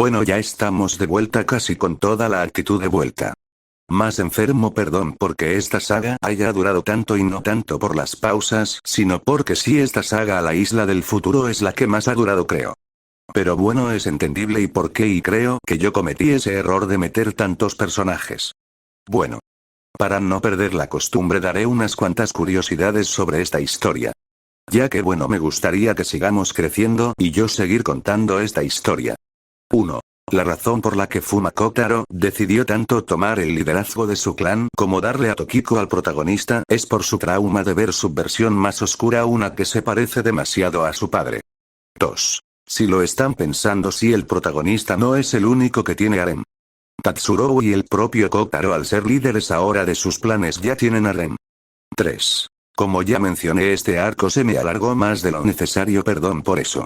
Bueno, ya estamos de vuelta casi con toda la actitud de vuelta. Más enfermo, perdón porque esta saga haya durado tanto y no tanto por las pausas, sino porque sí, esta saga a la isla del futuro es la que más ha durado, creo. Pero bueno, es entendible y por qué, y creo que yo cometí ese error de meter tantos personajes. Bueno. Para no perder la costumbre daré unas cuantas curiosidades sobre esta historia. Ya que bueno, me gustaría que sigamos creciendo y yo seguir contando esta historia. 1. La razón por la que Fumakotaro decidió tanto tomar el liderazgo de su clan como darle a Tokiko al protagonista es por su trauma de ver su versión más oscura, una que se parece demasiado a su padre. 2. Si lo están pensando, si el protagonista no es el único que tiene harem. Tatsuro y el propio Kotaro, al ser líderes ahora de sus planes, ya tienen harem. 3. Como ya mencioné, este arco se me alargó más de lo necesario, perdón por eso.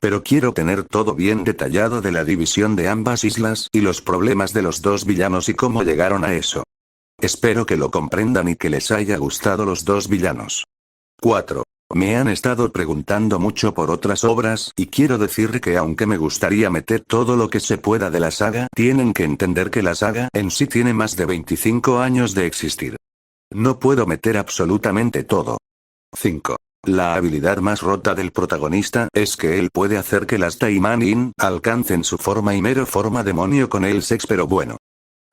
Pero quiero tener todo bien detallado de la división de ambas islas y los problemas de los dos villanos y cómo llegaron a eso. Espero que lo comprendan y que les haya gustado los dos villanos. 4. Me han estado preguntando mucho por otras obras y quiero decir que aunque me gustaría meter todo lo que se pueda de la saga, tienen que entender que la saga en sí tiene más de 25 años de existir. No puedo meter absolutamente todo. 5. La habilidad más rota del protagonista es que él puede hacer que las Taimanin alcancen su forma y mero forma demonio con el sex, pero bueno.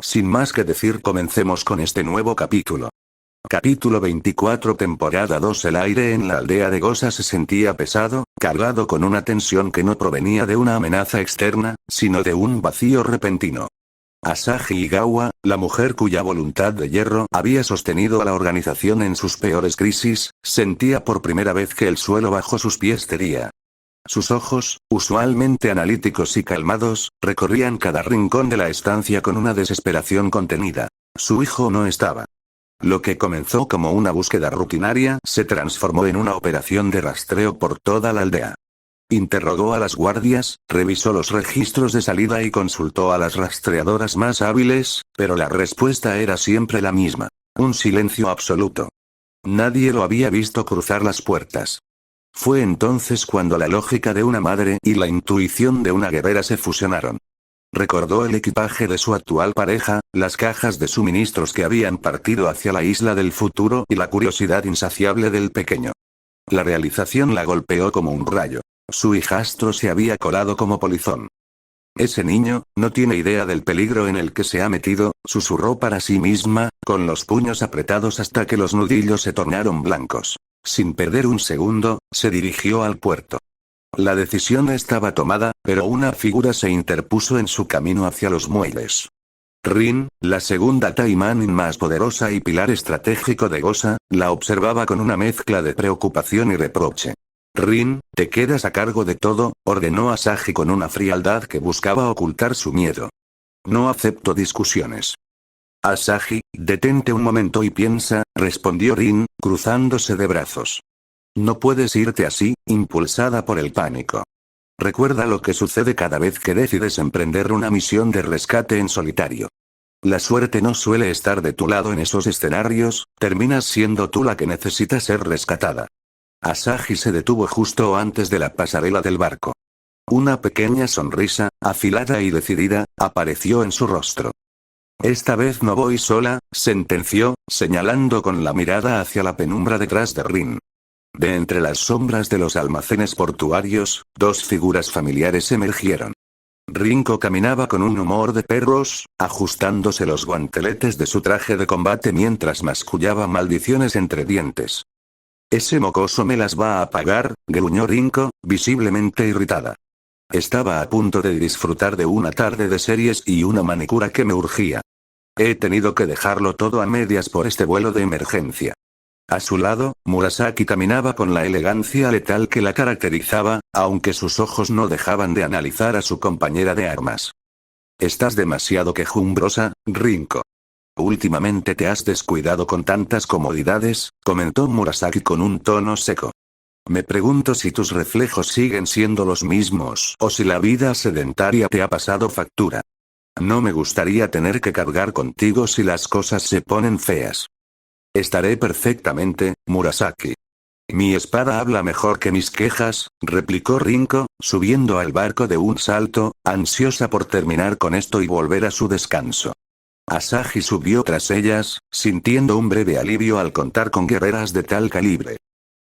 Sin más que decir, comencemos con este nuevo capítulo. Capítulo 24, temporada 2. El aire en la aldea de Gosa se sentía pesado, cargado con una tensión que no provenía de una amenaza externa, sino de un vacío repentino. Asahi Igawa, la mujer cuya voluntad de hierro había sostenido a la organización en sus peores crisis, sentía por primera vez que el suelo bajo sus pies cedía. Sus ojos, usualmente analíticos y calmados, recorrían cada rincón de la estancia con una desesperación contenida. Su hijo no estaba. Lo que comenzó como una búsqueda rutinaria se transformó en una operación de rastreo por toda la aldea. Interrogó a las guardias, revisó los registros de salida y consultó a las rastreadoras más hábiles, pero la respuesta era siempre la misma: un silencio absoluto. Nadie lo había visto cruzar las puertas. Fue entonces cuando la lógica de una madre y la intuición de una guerrera se fusionaron. Recordó el equipaje de su actual pareja, las cajas de suministros que habían partido hacia la isla del futuro y la curiosidad insaciable del pequeño. La realización la golpeó como un rayo. Su hijastro se había colado como polizón. Ese niño, no tiene idea del peligro en el que se ha metido, susurró para sí misma, con los puños apretados hasta que los nudillos se tornaron blancos. Sin perder un segundo, se dirigió al puerto. La decisión estaba tomada, pero una figura se interpuso en su camino hacia los muelles. Rin, la segunda Taimanin más poderosa y pilar estratégico de Gosa, la observaba con una mezcla de preocupación y reproche. Rin, te quedas a cargo de todo, ordenó Asahi con una frialdad que buscaba ocultar su miedo. No acepto discusiones. Asahi, detente un momento y piensa, respondió Rin, cruzándose de brazos. No puedes irte así, impulsada por el pánico. Recuerda lo que sucede cada vez que decides emprender una misión de rescate en solitario. La suerte no suele estar de tu lado en esos escenarios, terminas siendo tú la que necesita ser rescatada. Asahi se detuvo justo antes de la pasarela del barco. Una pequeña sonrisa, afilada y decidida, apareció en su rostro. Esta vez no voy sola, sentenció, señalando con la mirada hacia la penumbra detrás de Rin. De entre las sombras de los almacenes portuarios, dos figuras familiares emergieron. Rinko caminaba con un humor de perros, ajustándose los guanteletes de su traje de combate mientras mascullaba maldiciones entre dientes. Ese mocoso me las va a pagar, gruñó Rinko, visiblemente irritada. Estaba a punto de disfrutar de una tarde de series y una manicura que me urgía. He tenido que dejarlo todo a medias por este vuelo de emergencia. A su lado, Murasaki caminaba con la elegancia letal que la caracterizaba, aunque sus ojos no dejaban de analizar a su compañera de armas. Estás demasiado quejumbrosa, Rinko. Últimamente te has descuidado con tantas comodidades, comentó Murasaki con un tono seco. Me pregunto si tus reflejos siguen siendo los mismos o si la vida sedentaria te ha pasado factura. No me gustaría tener que cargar contigo si las cosas se ponen feas. Estaré perfectamente, Murasaki. Mi espada habla mejor que mis quejas, replicó Rinko, subiendo al barco de un salto, ansiosa por terminar con esto y volver a su descanso. Asahi subió tras ellas, sintiendo un breve alivio al contar con guerreras de tal calibre.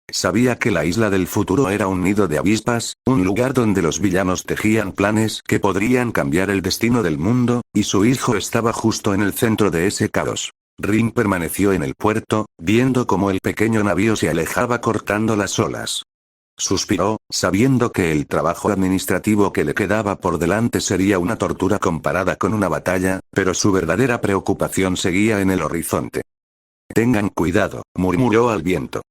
Sabía que la isla del futuro era un nido de avispas, un lugar donde los villanos tejían planes que podrían cambiar el destino del mundo, y su hijo estaba justo en el centro de ese caos. Rin permaneció en el puerto, viendo cómo el pequeño navío se alejaba cortando las olas. Suspiró, sabiendo que el trabajo administrativo que le quedaba por delante sería una tortura comparada con una batalla, pero su verdadera preocupación seguía en el horizonte. Tengan cuidado, murmuró al viento.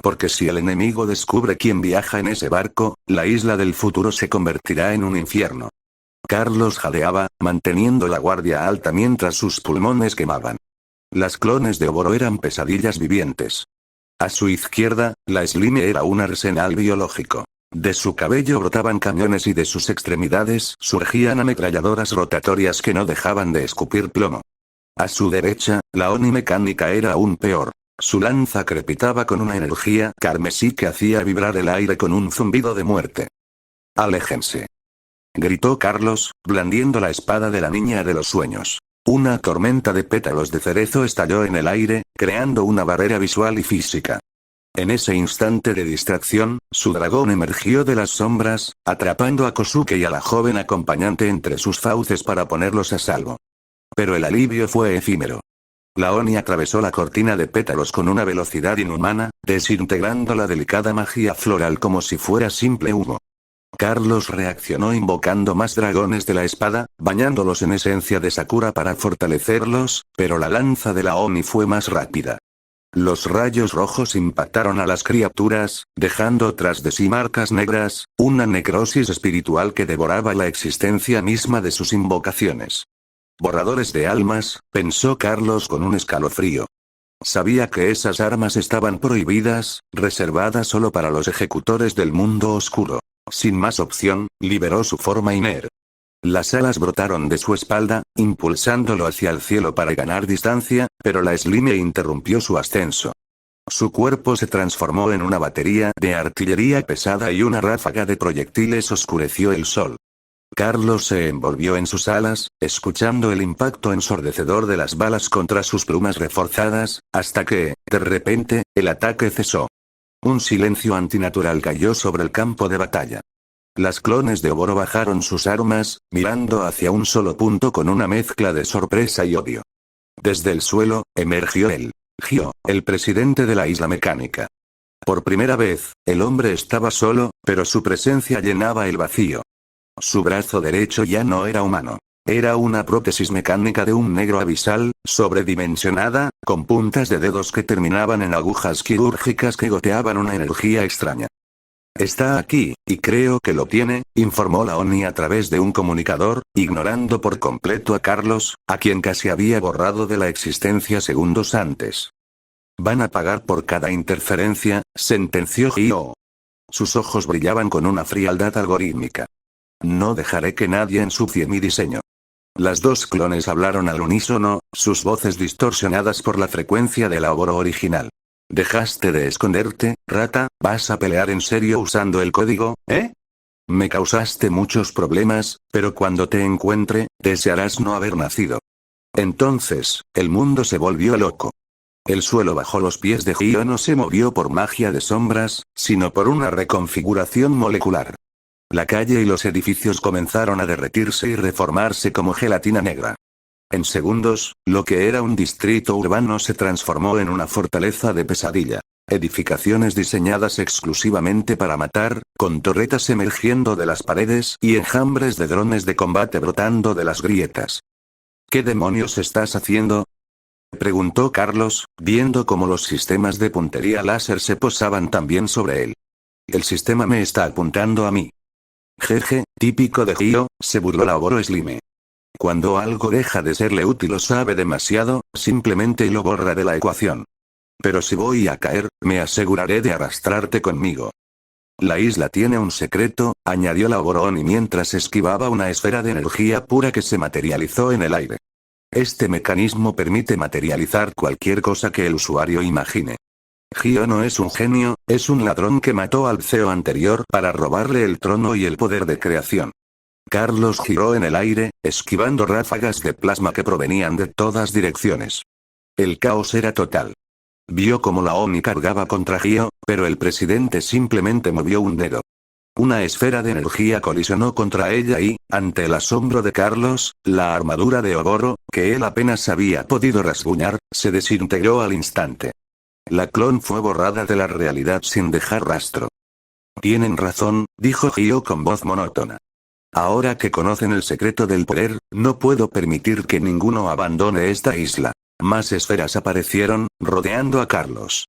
Porque si el enemigo descubre quién viaja en ese barco, la isla del futuro se convertirá en un infierno. Carlos jadeaba, manteniendo la guardia alta mientras sus pulmones quemaban. Las clones de Oboro eran pesadillas vivientes. A su izquierda, la Slime era un arsenal biológico. De su cabello brotaban cañones y de sus extremidades surgían ametralladoras rotatorias que no dejaban de escupir plomo. A su derecha, la Oni mecánica era aún peor. Su lanza crepitaba con una energía carmesí que hacía vibrar el aire con un zumbido de muerte. «Aléjense», gritó Carlos, blandiendo la espada de la niña de los sueños. Una tormenta de pétalos de cerezo estalló en el aire, creando una barrera visual y física. En ese instante de distracción, su dragón emergió de las sombras, atrapando a Kosuke y a la joven acompañante entre sus fauces para ponerlos a salvo. Pero el alivio fue efímero. La Oni atravesó la cortina de pétalos con una velocidad inhumana, desintegrando la delicada magia floral como si fuera simple humo. Carlos reaccionó invocando más dragones de la espada, bañándolos en esencia de Sakura para fortalecerlos, pero la lanza de la Oni fue más rápida. Los rayos rojos impactaron a las criaturas, dejando tras de sí marcas negras, una necrosis espiritual que devoraba la existencia misma de sus invocaciones. Borradores de almas, pensó Carlos con un escalofrío. Sabía que esas armas estaban prohibidas, reservadas solo para los ejecutores del mundo oscuro. Sin más opción, liberó su forma Iner. Las alas brotaron de su espalda, impulsándolo hacia el cielo para ganar distancia, pero la Slime interrumpió su ascenso. Su cuerpo se transformó en una batería de artillería pesada y una ráfaga de proyectiles oscureció el sol. Carlos se envolvió en sus alas, escuchando el impacto ensordecedor de las balas contra sus plumas reforzadas, hasta que, de repente, el ataque cesó. Un silencio antinatural cayó sobre el campo de batalla. Las clones de Oboro bajaron sus armas, mirando hacia un solo punto con una mezcla de sorpresa y odio. Desde el suelo, emergió Gio, el presidente de la isla mecánica. Por primera vez, el hombre estaba solo, pero su presencia llenaba el vacío. Su brazo derecho ya no era humano. Era una prótesis mecánica de un negro abisal, sobredimensionada, con puntas de dedos que terminaban en agujas quirúrgicas que goteaban una energía extraña. Está aquí, y creo que lo tiene, informó la Oni a través de un comunicador, ignorando por completo a Carlos, a quien casi había borrado de la existencia segundos antes. Van a pagar por cada interferencia, sentenció Gio. Sus ojos brillaban con una frialdad algorítmica. No dejaré que nadie ensucie mi diseño. Las dos clones hablaron al unísono, sus voces distorsionadas por la frecuencia del Oboro original. ¿Dejaste de esconderte, rata? ¿Vas a pelear en serio usando el código, eh? Me causaste muchos problemas, pero cuando te encuentre, desearás no haber nacido. Entonces, el mundo se volvió loco. El suelo bajo los pies de Gio no se movió por magia de sombras, sino por una reconfiguración molecular. La calle y los edificios comenzaron a derretirse y reformarse como gelatina negra. En segundos, lo que era un distrito urbano se transformó en una fortaleza de pesadilla. Edificaciones diseñadas exclusivamente para matar, con torretas emergiendo de las paredes y enjambres de drones de combate brotando de las grietas. ¿Qué demonios estás haciendo?, preguntó Carlos, viendo cómo los sistemas de puntería láser se posaban también sobre él. El sistema me está apuntando a mí. Jeje, típico de Gio, se burló la Oboro Slime. Cuando algo deja de serle útil o sabe demasiado, simplemente lo borra de la ecuación. Pero si voy a caer, me aseguraré de arrastrarte conmigo. La isla tiene un secreto, añadió la Oboro Oni mientras esquivaba una esfera de energía pura que se materializó en el aire. Este mecanismo permite materializar cualquier cosa que el usuario imagine. Hyo no es un genio, es un ladrón que mató al CEO anterior para robarle el trono y el poder de creación. Carlos giró en el aire, esquivando ráfagas de plasma que provenían de todas direcciones. El caos era total. Vio cómo la Oni cargaba contra Hyo, pero el presidente simplemente movió un dedo. Una esfera de energía colisionó contra ella y, ante el asombro de Carlos, la armadura de Oboro, que él apenas había podido rasguñar, se desintegró al instante. La clon fue borrada de la realidad sin dejar rastro. Tienen razón, dijo Hyo con voz monótona. Ahora que conocen el secreto del poder, no puedo permitir que ninguno abandone esta isla. Más esferas aparecieron, rodeando a Carlos.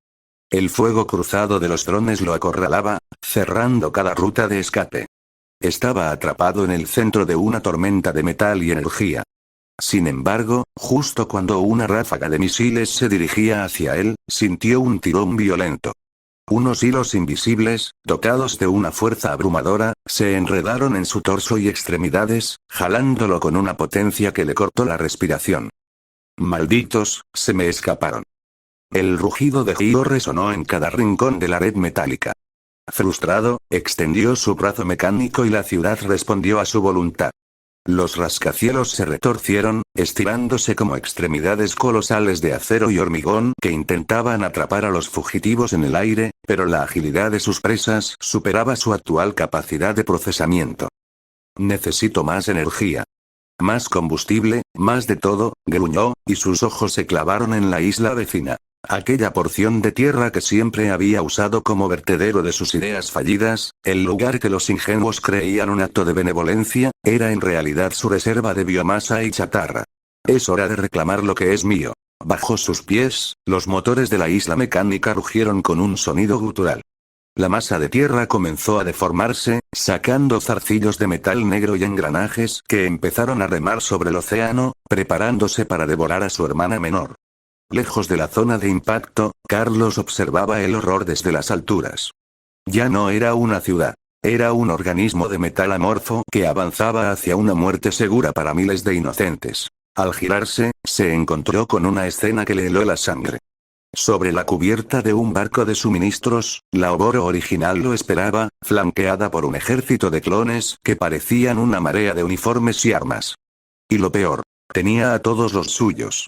El fuego cruzado de los drones lo acorralaba, cerrando cada ruta de escape. Estaba atrapado en el centro de una tormenta de metal y energía. Sin embargo, justo cuando una ráfaga de misiles se dirigía hacia él, sintió un tirón violento. Unos hilos invisibles, dotados de una fuerza abrumadora, se enredaron en su torso y extremidades, jalándolo con una potencia que le cortó la respiración. Malditos, se me escaparon. El rugido de Hyo resonó en cada rincón de la red metálica. Frustrado, extendió su brazo mecánico y la ciudad respondió a su voluntad. Los rascacielos se retorcieron, estirándose como extremidades colosales de acero y hormigón que intentaban atrapar a los fugitivos en el aire, pero la agilidad de sus presas superaba su actual capacidad de procesamiento. Necesito más energía. Más combustible, más de todo, gruñó, y sus ojos se clavaron en la isla vecina. Aquella porción de tierra que siempre había usado como vertedero de sus ideas fallidas, el lugar que los ingenuos creían un acto de benevolencia, era en realidad su reserva de biomasa y chatarra. Es hora de reclamar lo que es mío. Bajo sus pies, los motores de la isla mecánica rugieron con un sonido gutural. La masa de tierra comenzó a deformarse, sacando zarcillos de metal negro y engranajes que empezaron a remar sobre el océano, preparándose para devorar a su hermana menor. Lejos de la zona de impacto, Carlos observaba el horror desde las alturas. Ya no era una ciudad. Era un organismo de metal amorfo que avanzaba hacia una muerte segura para miles de inocentes. Al girarse, se encontró con una escena que le heló la sangre. Sobre la cubierta de un barco de suministros, la Oboro original lo esperaba, flanqueada por un ejército de clones que parecían una marea de uniformes y armas. Y lo peor, tenía a todos los suyos.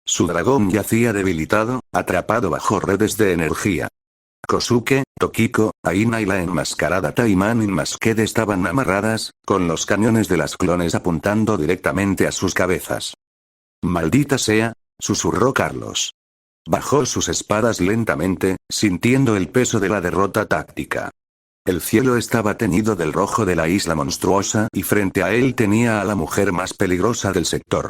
Su dragón yacía debilitado, atrapado bajo redes de energía. Kosuke, Tokiko, Aina y la enmascarada Taiman Inmasked estaban amarradas, con los cañones de las clones apuntando directamente a sus cabezas. «Maldita sea», susurró Carlos. Bajó sus espadas lentamente, sintiendo el peso de la derrota táctica. El cielo estaba teñido del rojo de la isla monstruosa y frente a él tenía a la mujer más peligrosa del sector.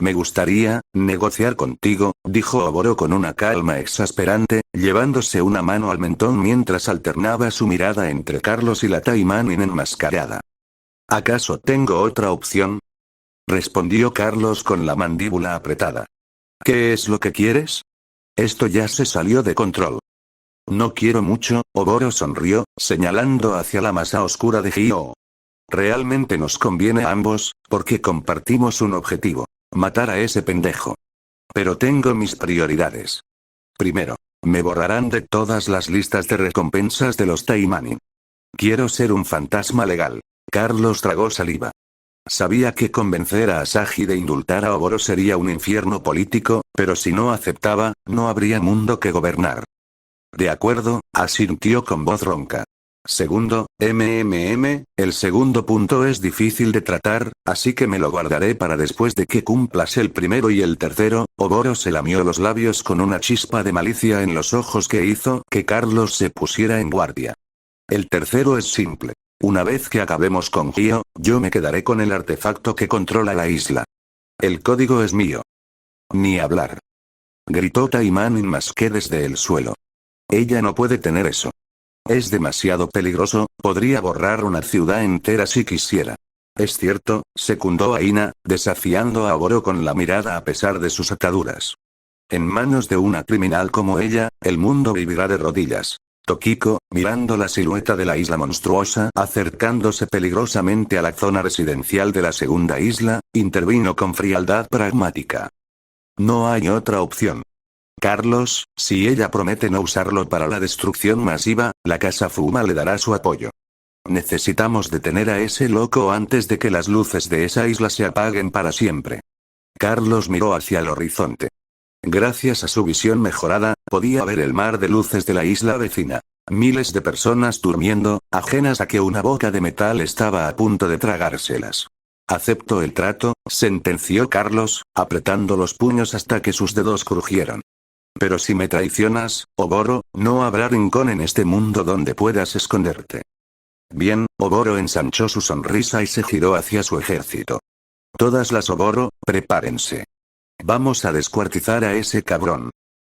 «Me gustaría negociar contigo», dijo Oboro con una calma exasperante, llevándose una mano al mentón mientras alternaba su mirada entre Carlos y la Taimanin enmascarada. «¿Acaso tengo otra opción?», respondió Carlos con la mandíbula apretada. «¿Qué es lo que quieres?». «Esto ya se salió de control». «No quiero mucho», Oboro sonrió, señalando hacia la masa oscura de Hyo. «Realmente nos conviene a ambos, porque compartimos un objetivo. Matar a ese pendejo. Pero tengo mis prioridades. Primero, me borrarán de todas las listas de recompensas de los Taimanin. Quiero ser un fantasma legal». Carlos tragó saliva. Sabía que convencer a Asahi de indultar a Oboro sería un infierno político, pero si no aceptaba, no habría mundo que gobernar. «De acuerdo», asintió con voz ronca. «Segundo, el segundo punto es difícil de tratar, así que me lo guardaré para después de que cumplas el primero y el tercero». Oboro se lamió los labios con una chispa de malicia en los ojos que hizo que Carlos se pusiera en guardia. «El tercero es simple. Una vez que acabemos con Hyo, yo me quedaré con el artefacto que controla la isla. El código es mío». «Ni hablar», gritó Taimanin Masked desde el suelo. «Ella no puede tener eso. Es demasiado peligroso, podría borrar una ciudad entera si quisiera». «Es cierto», secundó Aina, desafiando a Oboro con la mirada a pesar de sus ataduras. «En manos de una criminal como ella, el mundo vivirá de rodillas». Tokiko, mirando la silueta de la isla monstruosa acercándose peligrosamente a la zona residencial de la segunda isla, intervino con frialdad pragmática. «No hay otra opción. Carlos, si ella promete no usarlo para la destrucción masiva, la Casa Fuma le dará su apoyo. Necesitamos detener a ese loco antes de que las luces de esa isla se apaguen para siempre. Carlos miró hacia el horizonte. Gracias a su visión mejorada, podía ver el mar de luces de la isla vecina. Miles de personas durmiendo, ajenas a que una boca de metal estaba a punto de tragárselas. Acepto el trato, sentenció Carlos, apretando los puños hasta que sus dedos crujieron. Pero si me traicionas, Oboro, no habrá rincón en este mundo donde puedas esconderte. Bien, Oboro ensanchó su sonrisa y se giró hacia su ejército. Todas las Oboro, prepárense. Vamos a descuartizar a ese cabrón.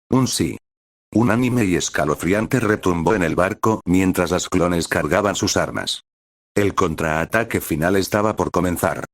Un sí. Unánime y escalofriante retumbó en el barco mientras las clones cargaban sus armas. El contraataque final estaba por comenzar.